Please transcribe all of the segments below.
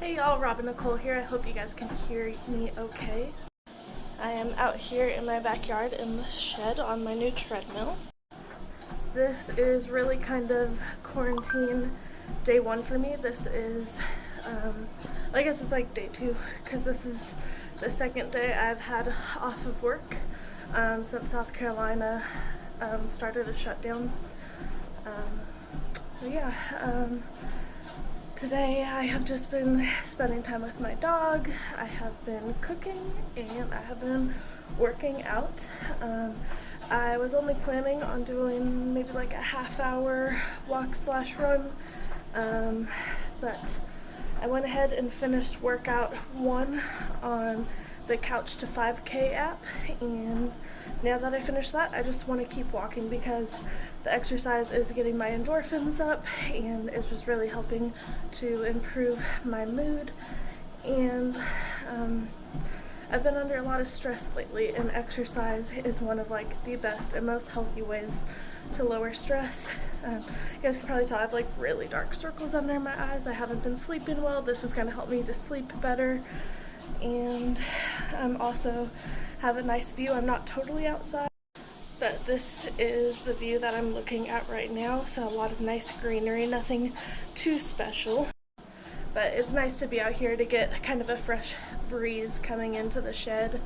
Hey y'all, Robin Nicole here. I hope you guys can hear me okay. I am out here in my backyard in the shed on my new treadmill. This is really kind of quarantine day one for me. This is, I guess it's like day two because this is the second day I've had off of work since South Carolina started a shutdown. So yeah. Today I have just been spending time with my dog, I have been cooking, and I have been working out. I was only planning on doing maybe like a half-hour walk/run, but I went ahead and finished workout 1 on the Couch to 5K app, and now that I finished that, I just want to keep walking because the exercise is getting my endorphins up and it's just really helping to improve my mood. And I've been under a lot of stress lately, and exercise is one of like the best and most healthy ways to lower stress. You guys can probably tell I have like really dark circles under my eyes. I haven't been sleeping well. This is going to help me to sleep better. And also have a nice view. I'm not totally outside, but this is the view that I'm looking at right now. So a lot of nice greenery, nothing too special. But it's nice to be out here to get kind of a fresh breeze coming into the shed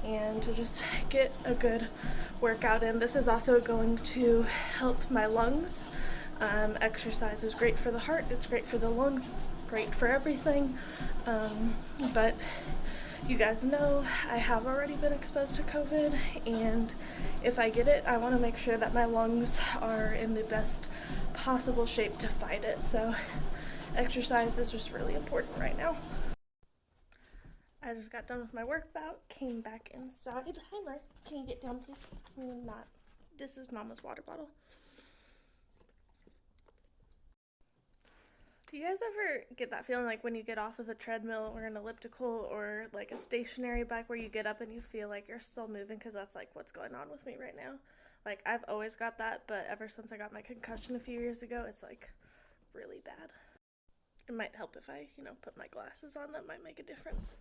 and to just get a good workout in. This is also going to help my lungs. Exercise is great for the heart, it's great for the lungs, it's great for everything. But you guys know I have already been exposed to COVID, and if I get it, I want to make sure that my lungs are in the best possible shape to fight it. So exercise is just really important right now. I just got done with my workout, came back inside. Hi Mark, can you get down please? Can you not? This is Mama's water bottle. Do you guys ever get that feeling like when you get off of a treadmill or an elliptical or like a stationary bike where you get up and you feel like you're still moving? Because that's like what's going on with me right now. Like I've always got that, but ever since I got my concussion a few years ago, it's like really bad. It might help if I, put my glasses on. That might make a difference.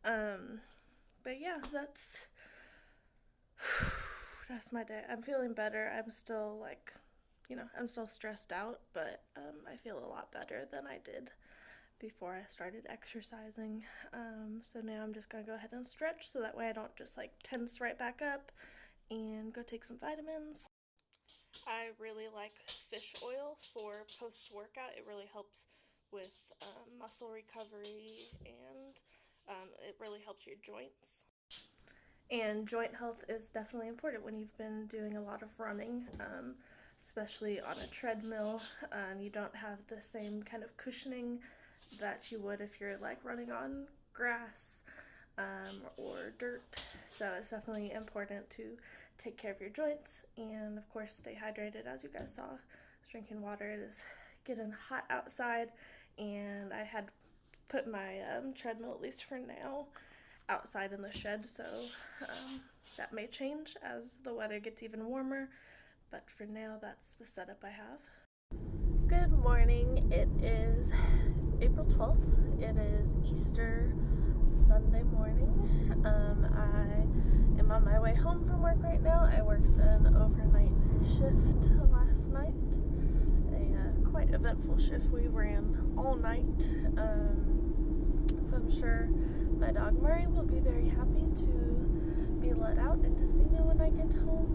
But yeah, that's my day. I'm feeling better. I'm still like, I'm still stressed out, but I feel a lot better than I did before I started exercising. So now I'm just gonna go ahead and stretch so that way I don't just like tense right back up, and go take some vitamins. I really like fish oil for post-workout. It really helps with muscle recovery, and it really helps your joints. And joint health is definitely important when you've been doing a lot of running, especially on a treadmill. You don't have the same kind of cushioning that you would if you're like running on grass or dirt. So it's definitely important to take care of your joints, and of course stay hydrated. As you guys saw, drinking water. It is getting hot outside, and I had put my treadmill, at least for now, outside in the shed, so that may change as the weather gets even warmer, but for now that's the setup I have. Good morning. It is April 12th. It is Easter Sunday morning. I am on my way home from work right now. I worked an overnight shift last night, a quite eventful shift. We ran all night, so I'm sure my dog Murray will be very happy to be let out and to see me when I get home.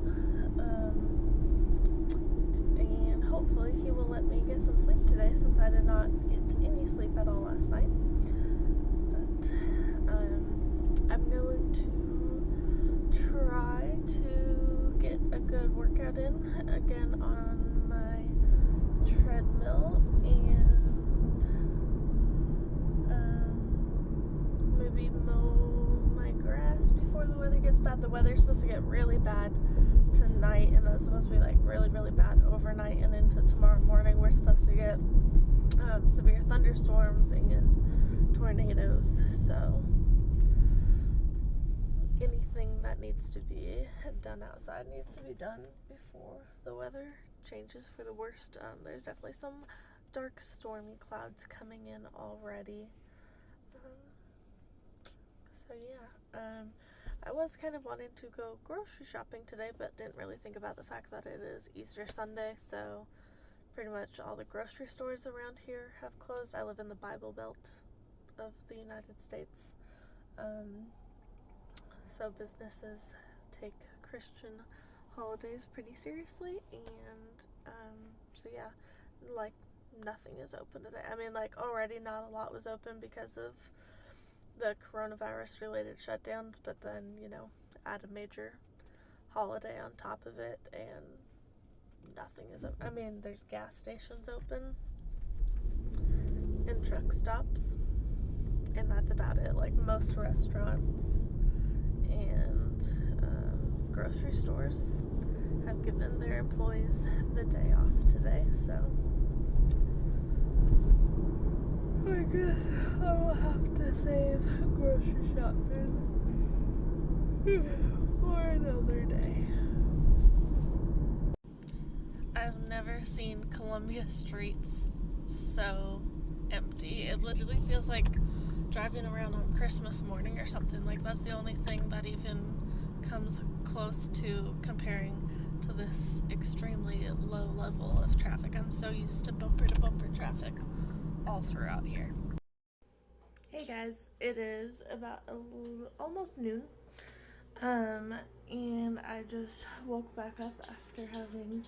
And hopefully he will let me get some sleep today, since I did not get any sleep at all last night. But I'm going to try to get a good workout in again on my treadmill, and maybe mow my grass before the weather gets bad. The weather's supposed to get really bad tonight, and then it's supposed to be like really, really bad overnight and into tomorrow morning. We're supposed to get severe thunderstorms and tornadoes, so anything that needs to be done outside needs to be done before the weather changes for the worst. There's definitely some dark stormy clouds coming in already, So yeah, I was kind of wanting to go grocery shopping today, but didn't really think about the fact that it is Easter Sunday, so pretty much all the grocery stores around here have closed. I live in the Bible Belt of the United States, so businesses take Christian holidays pretty seriously, and so yeah, like nothing is open today. I mean, like already not a lot was open because of the coronavirus related shutdowns, but then, add a major holiday on top of it and nothing is open. I mean, there's gas stations open and truck stops, and that's about it. Like most restaurants and grocery stores have given their employees the day off today, so I guess I will have to save grocery shopping for another day. I've never seen Columbia streets so empty. It literally feels like driving around on Christmas morning or something. Like, that's the only thing that even comes close to comparing to this extremely low level of traffic. I'm so used to bumper traffic all throughout here. Hey guys, it is about almost noon, and I just woke back up after having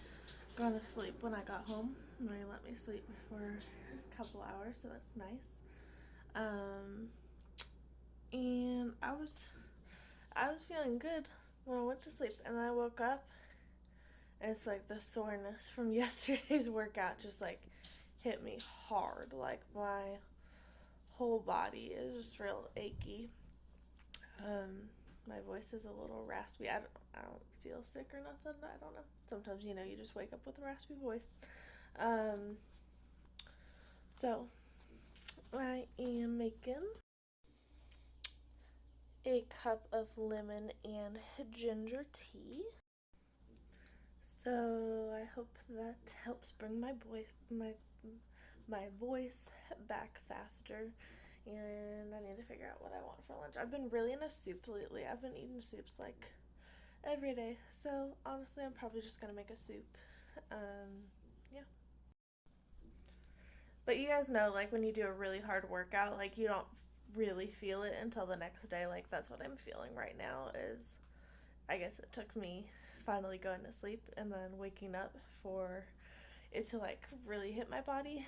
gone to sleep when I got home. They let me sleep for a couple hours, so that's nice. And I was feeling good when I went to sleep, and then I woke up, and it's like the soreness from yesterday's workout just like hit me hard. Like my whole body is just real achy. My voice is a little raspy. I don't feel sick or nothing. I don't know. Sometimes, you just wake up with a raspy voice. So I am making a cup of lemon and ginger tea. So I hope that helps bring my voice back faster. And I need to figure out what I want for lunch. I've been really into soup lately. I've been eating soups like every day. So honestly, I'm probably just gonna make a soup. Yeah. But you guys know, like when you do a really hard workout, like you don't really feel it until the next day. Like that's what I'm feeling right now. Is I guess it took me finally going to sleep and then waking up for it to like really hit my body.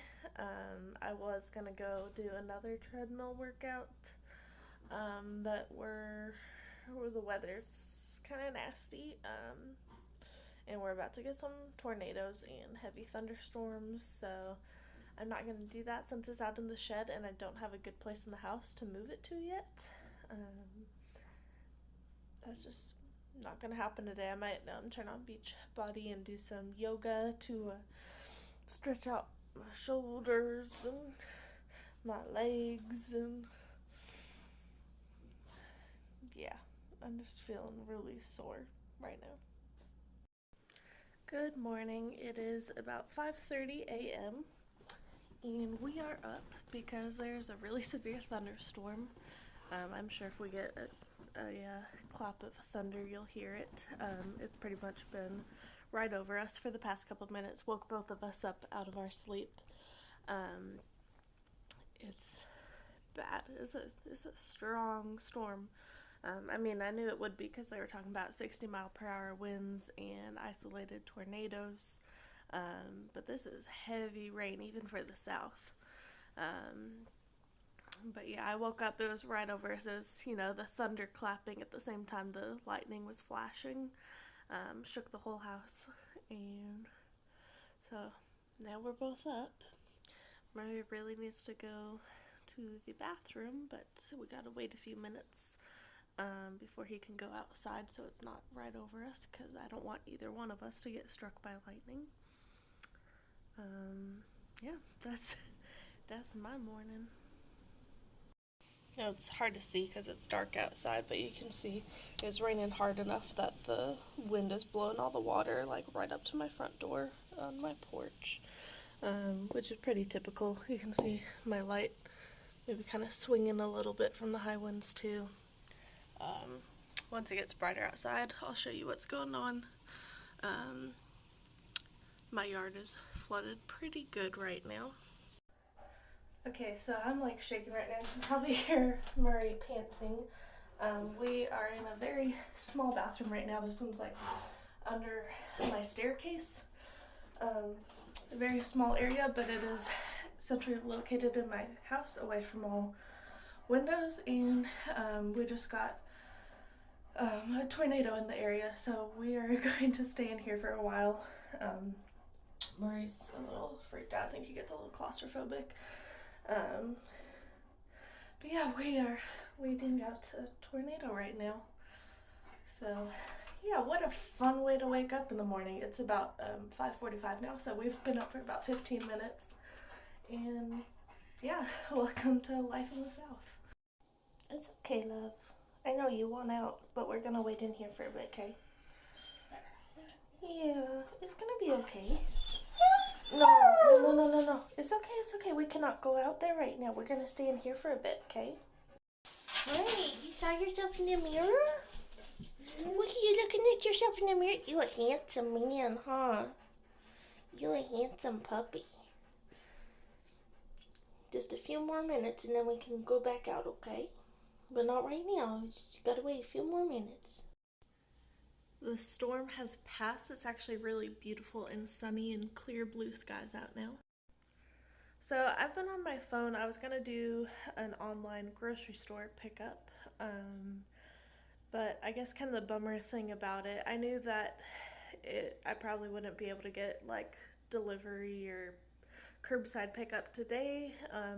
I was gonna go do another treadmill workout, but the weather's kind of nasty, and we're about to get some tornadoes and heavy thunderstorms, so I'm not gonna do that since it's out in the shed and I don't have a good place in the house to move it to yet. That's just not gonna happen today. I might turn on Beachbody and do some yoga to stretch out my shoulders and my legs, and yeah, I'm just feeling really sore right now. Good morning. It is about 5:30 a.m. and we are up because there's a really severe thunderstorm. I'm sure if we get a clap of thunder, you'll hear it. It's pretty much been right over us for the past couple of minutes. Woke both of us up out of our sleep. It's bad. It's a strong storm. I mean, I knew it would be because they were talking about 60-mile-per-hour winds and isolated tornadoes. But this is heavy rain, even for the south. But yeah, I woke up, it was right over us as, the thunder clapping at the same time the lightning was flashing. Shook the whole house. And so now we're both up. Murray really needs to go to the bathroom, but we gotta wait a few minutes before he can go outside so it's not right over us, because I don't want either one of us to get struck by lightning. Yeah, that's my morning. It's hard to see because it's dark outside, but you can see it's raining hard enough that the wind is blowing all the water like right up to my front door on my porch, which is pretty typical. You can see my light maybe kind of swinging a little bit from the high winds too. Once it gets brighter outside, I'll show you what's going on. My yard is flooded pretty good right now. Okay, so I'm like shaking right now. You can probably hear Murray panting. We are in a very small bathroom right now. This one's like under my staircase. A very small area, but it is centrally located in my house, away from all windows, and we just got a tornado in the area, so we are going to stay in here for a while. Murray's a little freaked out. I think he gets a little claustrophobic. But yeah, we are waiting out a tornado right now. So yeah, what a fun way to wake up in the morning. It's about 5:45 now, so we've been up for about 15 minutes. And yeah, welcome to life in the South. It's okay, love. I know you want out, but we're gonna wait in here for a bit, okay? Yeah, it's gonna be okay. No. It's okay. We cannot go out there right now. We're gonna stay in here for a bit, okay? Right, you saw yourself in the mirror? What are you looking at yourself in the mirror? You a handsome man, huh? You a handsome puppy. Just a few more minutes and then we can go back out, okay? But not right now. You gotta wait a few more minutes. The storm has passed. It's actually really beautiful and sunny and clear blue skies out now. So I've been on my phone. I was gonna do an online grocery store pickup, but I guess kind of the bummer thing about it, I knew that I probably wouldn't be able to get like delivery or curbside pickup today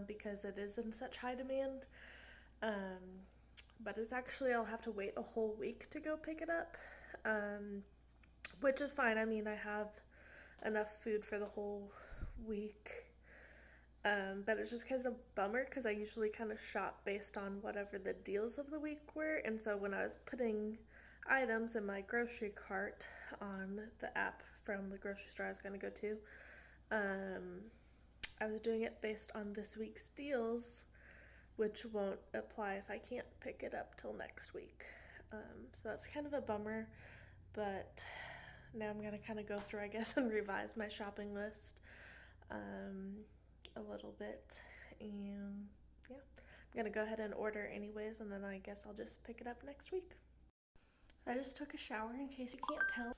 because it is in such high demand. But it's actually, I'll have to wait a whole week to go pick it up, which is fine. I mean, I have enough food for the whole week. But it's just kind of a bummer because I usually kind of shop based on whatever the deals of the week were. And so when I was putting items in my grocery cart on the app from the grocery store I was going to go to, I was doing it based on this week's deals, which won't apply if I can't pick it up till next week. So that's kind of a bummer, but now I'm going to kind of go through, I guess, and revise my shopping list a little bit, and yeah, I'm gonna go ahead and order anyways, and then I guess I'll just pick it up next week. I just took a shower, in case you can't tell,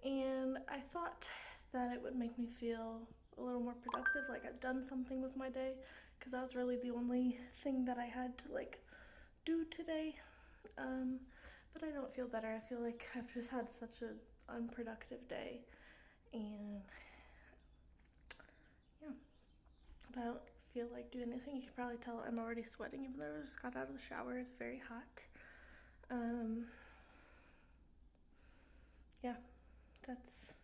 and I thought that it would make me feel a little more productive, like I've done something with my day, because that was really the only thing that I had to like do today. But I don't feel better. I feel like I've just had such an unproductive day, and yeah, I don't feel like doing anything. You can probably tell I'm already sweating even though I just got out of the shower. It's very hot. Yeah, that's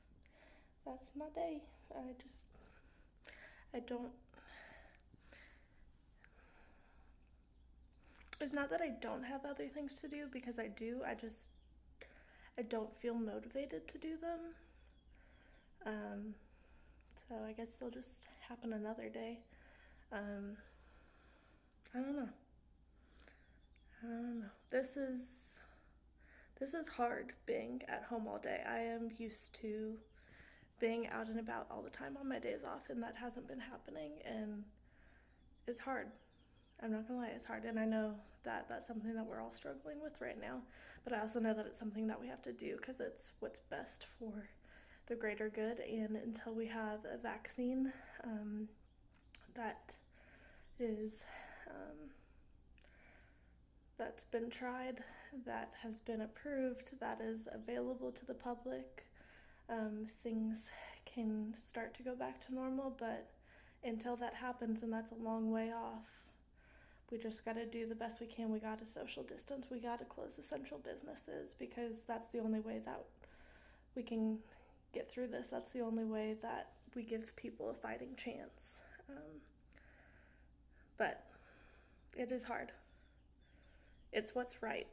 my day. I don't, it's not that I don't have other things to do, because I do. I don't feel motivated to do them. So I guess they'll just happen another day. I don't know. This is hard, being at home all day. I am used to being out and about all the time on my days off, and that hasn't been happening, and it's hard. I'm not gonna lie, it's hard, and I know that that's something that we're all struggling with right now, but I also know that it's something that we have to do because it's what's best for the greater good. And until we have a vaccine that is that's been tried, that has been approved, that is available to the public, things can start to go back to normal. But until that happens, and that's a long way off, we just got to do the best we can. We got to social distance. We got to close essential businesses, because that's the only way that we can get through this. That's the only way that we give people a fighting chance. But it is hard. It's what's right,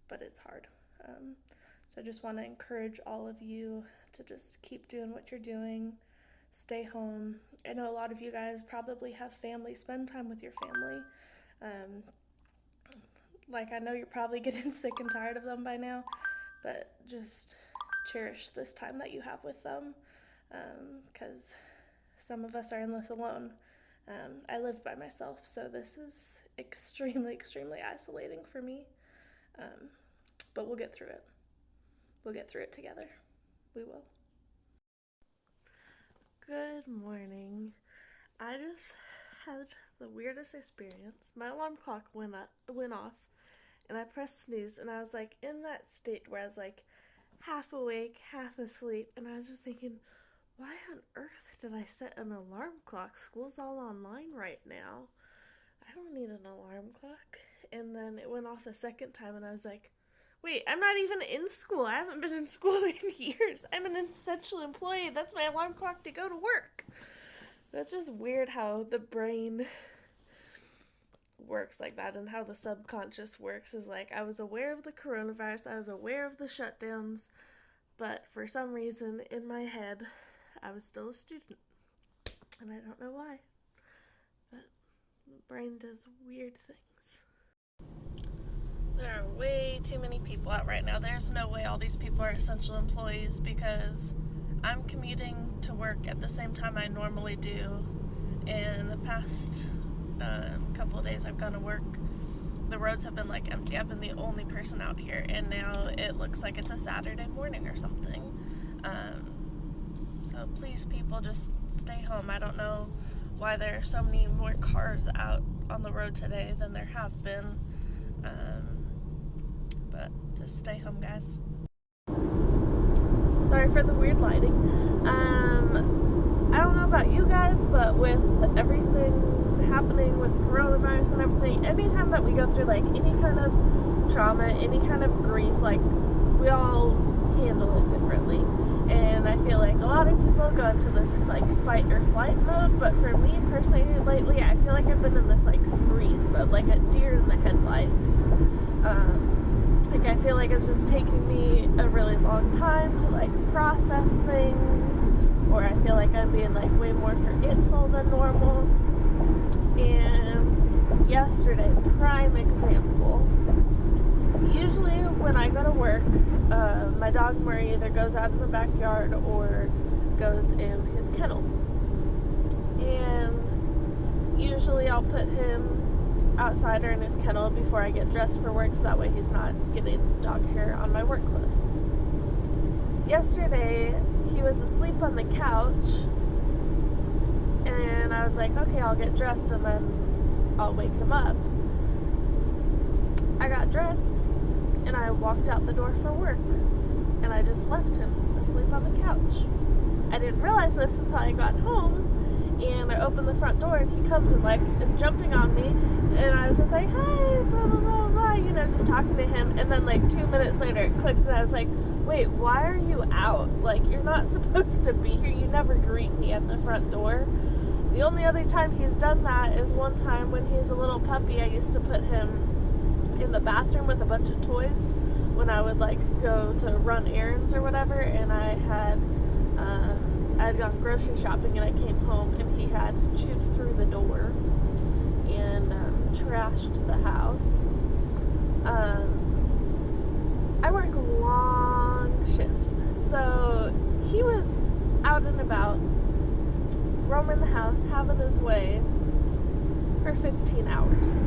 but it's hard. So I just want to encourage all of you to just keep doing what you're doing. Stay home. I know a lot of you guys probably have family. Spend time with your family. Like, I know you're probably getting sick and tired of them by now, but just cherish this time that you have with them, because some of us are in this alone. I live by myself, so this is extremely, extremely isolating for me. But we'll get through it. We'll get through it together. We will. Good morning. I just had the weirdest experience. My alarm clock went off, and I pressed snooze, and I was like in that state where I was like half awake, half asleep, and I was just thinking, why on earth did I set an alarm clock? School's all online right now. I don't need an alarm clock. And then it went off a second time, and I was like, wait, I'm not even in school. I haven't been in school in years. I'm an essential employee. That's my alarm clock to go to work. That's just weird how the brain works like that, and how the subconscious works is like, I was aware of the coronavirus, I was aware of the shutdowns, but for some reason in my head I was still a student, and I don't know why, but the brain does weird things. There are way too many people out right now. There's no way all these people are essential employees, because I'm commuting to work at the same time I normally do. In the past couple of days I've gone to work, the roads have been like empty. I've been the only person out here, and now it looks like it's a Saturday morning or something. So please, people, just stay home. I don't know why there are so many more cars out on the road today than there have been, but just stay home, guys. Sorry for the weird lighting. I don't know about you guys, but with everything happening with coronavirus and everything, anytime that we go through like any kind of trauma, any kind of grief, like, we all handle it differently. And I feel like a lot of people go into this like fight or flight mode, but for me personally lately, I feel like I've been in this like freeze mode, like a deer in the headlights. Like, I feel like it's just taking me a really long time to like process things, or I feel like I'm being like way more forgetful than normal. And yesterday, prime example, usually when I go to work, my dog Murray either goes out in the backyard or goes in his kennel, and usually I'll put him outside or in his kennel before I get dressed for work, so that way he's not getting dog hair on my work clothes. Yesterday, he was asleep on the couch, and I was like, okay, I'll get dressed and then I'll wake him up. I got dressed and I walked out the door for work, and I just left him asleep on the couch. I didn't realize this until I got home, and I opened the front door, and he comes and like is jumping on me, and I was just like, hey, blah blah blah blah, you know, just talking to him. And then like 2 minutes later it clicked, and I was like, wait, why are you out? Like, you're not supposed to be here. You never greet me at the front door. The only other time he's done that is one time when he was a little puppy. I used to put him in the bathroom with a bunch of toys when I would like go to run errands or whatever, and I had gone grocery shopping, and I came home and he had chewed through the door and trashed the house. I work long shifts, so he was out and about, roaming the house, having his way for 15 hours.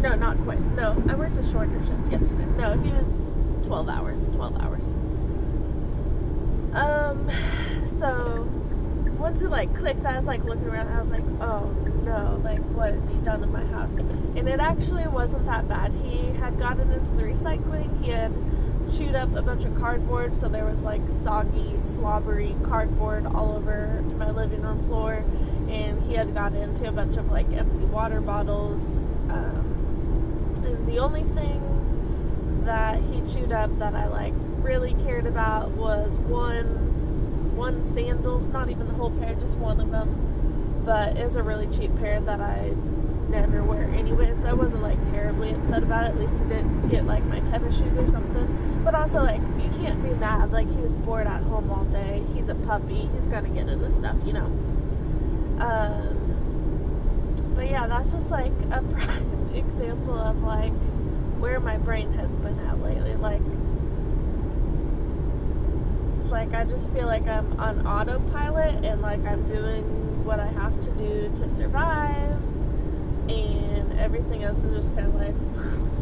No, not quite. No, I worked a shorter shift yesterday. No, he was 12 hours. So once it like clicked, I was like looking around, I was like, oh no, like, what has he done in my house? And it actually wasn't that bad. He had gotten into the recycling. He had chewed up a bunch of cardboard, so there was like soggy, slobbery cardboard all over my living room floor, and he had got into a bunch of like empty water bottles, and the only thing that he chewed up that I like really cared about was one sandal, not even the whole pair, just one of them, but it was a really cheap pair that I never wear anyway, so I wasn't like terribly upset about it. At least he didn't get like my tennis shoes or something. But also, like, you can't be mad. Like, he was bored at home all day. He's a puppy. He's gonna get into stuff, you know. But yeah, that's just like a prime example of like where my brain has been at lately. Like, it's like I just feel like I'm on autopilot and like I'm doing what I have to do to survive, and everything else is just kind of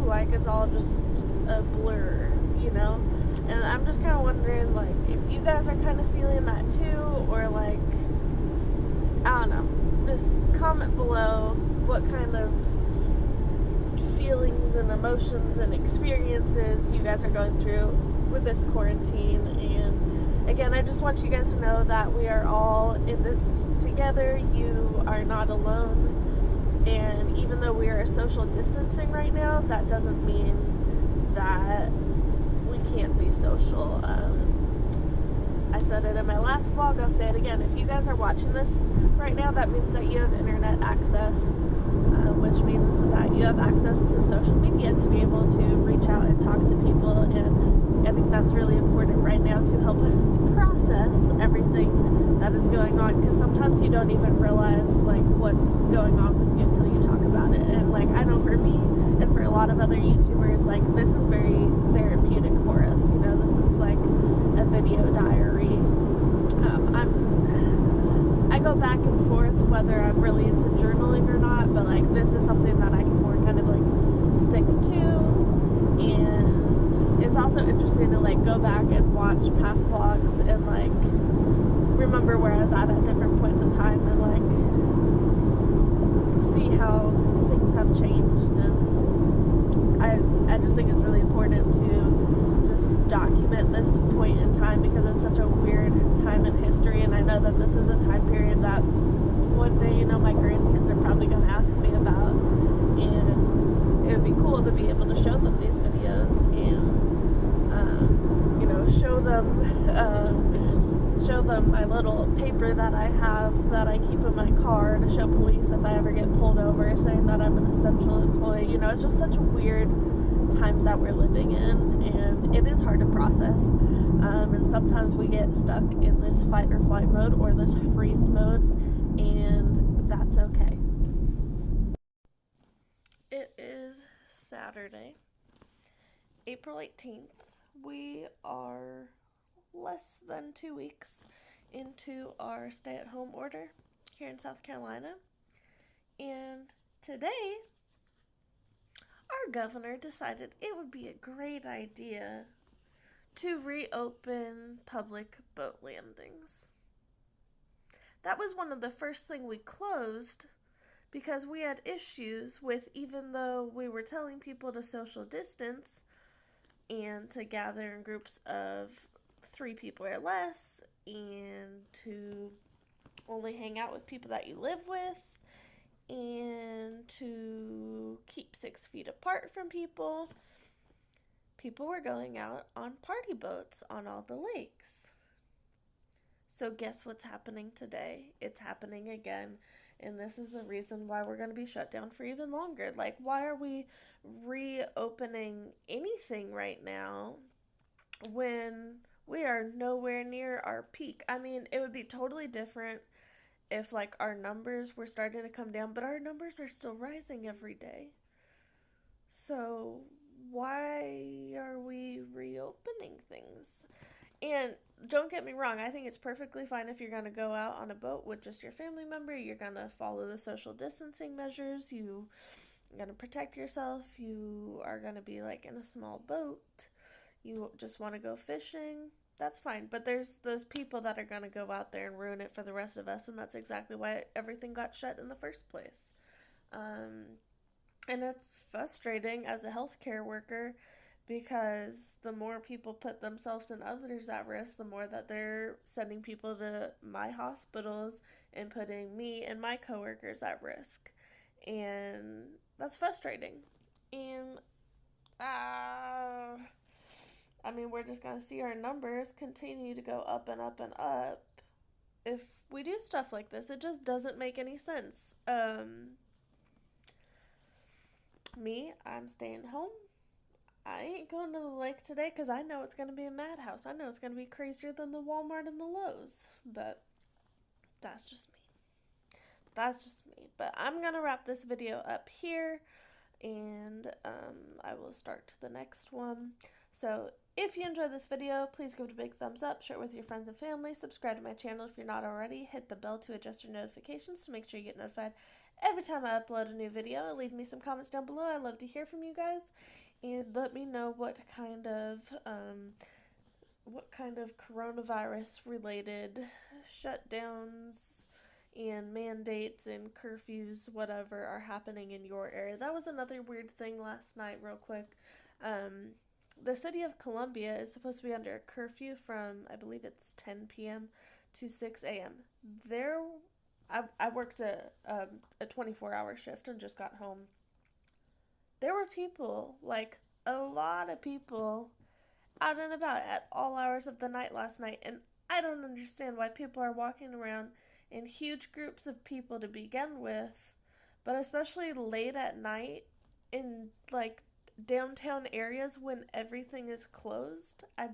like it's all just a blur, you know? And I'm just kind of wondering, like, if you guys are kind of feeling that too, or like, I don't know. Just comment below what kind of feelings and emotions and experiences you guys are going through with this quarantine. And again, I just want you guys to know that we are all in this together. You are not alone. And even though we are social distancing right now, that doesn't mean that we can't be social. I said it in my last vlog, I'll say it again. If you guys are watching this right now, that means that you have internet access, which means that you have access to social media to be able to reach out and talk to people. And I think that's really important right now to help us process everything that is going on, because sometimes you don't even realize like what's going on with you until you talk about it. And like, I know for me and for a lot of other YouTubers, like, this is very therapeutic for us, you know. This is like a video diary. I go back and forth whether I'm really into journaling or not, but like, this is something that I can more kind of like stick to. And it's also interesting to like go back and watch past vlogs and like remember where I was at different points in time, and like see how things have changed. And I just think it's really important to just document this point in time, because it's such a weird time in history. And I know that this is a time period that one day, you know, my grandkids are probably going to ask me about, and it would be cool to be able to show them these videos and you know, show them my little paper that I have that I keep in my car to show police if I ever get pulled over, saying that I'm an essential employee. You know, it's just such weird times that we're living in, and it is hard to process. And sometimes we get stuck in this fight or flight mode or this freeze mode, and that's okay. It is Saturday, April 18th. We are less than 2 weeks into our stay-at-home order here in South Carolina. And today, our governor decided it would be a great idea to reopen public boat landings. That was one of the first things we closed, because we had issues with, even though we were telling people to social distance and to gather in groups of 3 people or less, and to only hang out with people that you live with, and to keep 6 feet apart from people. People were going out on party boats on all the lakes. So guess what's happening today? It's happening again. And this is the reason why we're going to be shut down for even longer. Like, why are we reopening anything right now when we are nowhere near our peak? I mean, it would be totally different if like our numbers were starting to come down, but our numbers are still rising every day. So why are we reopening things? And don't get me wrong, I think it's perfectly fine if you're going to go out on a boat with just your family member. You're going to follow the social distancing measures. You're going to protect yourself. You are going to be like in a small boat. You just want to go fishing. That's fine. But there's those people that are going to go out there and ruin it for the rest of us. And that's exactly why everything got shut in the first place. And it's frustrating as a healthcare worker, because the more people put themselves and others at risk, the more that they're sending people to my hospitals and putting me and my coworkers at risk. And that's frustrating. And I mean, we're just going to see our numbers continue to go up and up and up if we do stuff like this. It just doesn't make any sense. Me, I'm staying home. I ain't going to the lake today because I know it's going to be a madhouse. I know it's going to be crazier than the Walmart and the Lowe's. But that's just me. But I'm going to wrap this video up here. and I will start the next one. So if you enjoyed this video, please give it a big thumbs up, share it with your friends and family, subscribe to my channel if you're not already, hit the bell to adjust your notifications to make sure you get notified every time I upload a new video, and leave me some comments down below. I love to hear from you guys, and let me know what kind of coronavirus related shutdowns and mandates and curfews, whatever, are happening in your area. That was another weird thing last night, real quick. The city of Columbia is supposed to be under a curfew from, I believe it's 10 p.m. to 6 a.m. I worked a 24-hour shift and just got home. There were people, like a lot of people, out and about at all hours of the night last night, and I don't understand why people are walking around in huge groups of people to begin with, but especially late at night in like downtown areas when everything is closed. I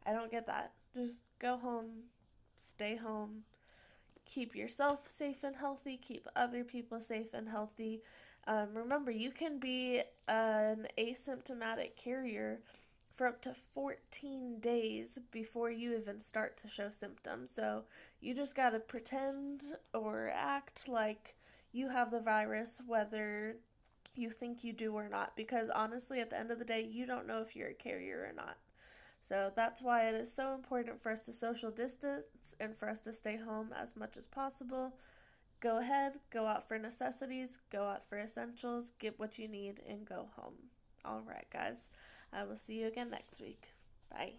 don't get that. Just go home, stay home, keep yourself safe and healthy, keep other people safe and healthy. Remember, you can be an asymptomatic carrier for up to 14 days before you even start to show symptoms. So you just gotta pretend or act like you have the virus, whether you think you do or not, because honestly, at the end of the day, you don't know if you're a carrier or not. So that's why it is so important for us to social distance and for us to stay home as much as possible. Go ahead, go out for necessities, go out for essentials, get what you need, and go home. Alright, guys. I will see you again next week. Bye.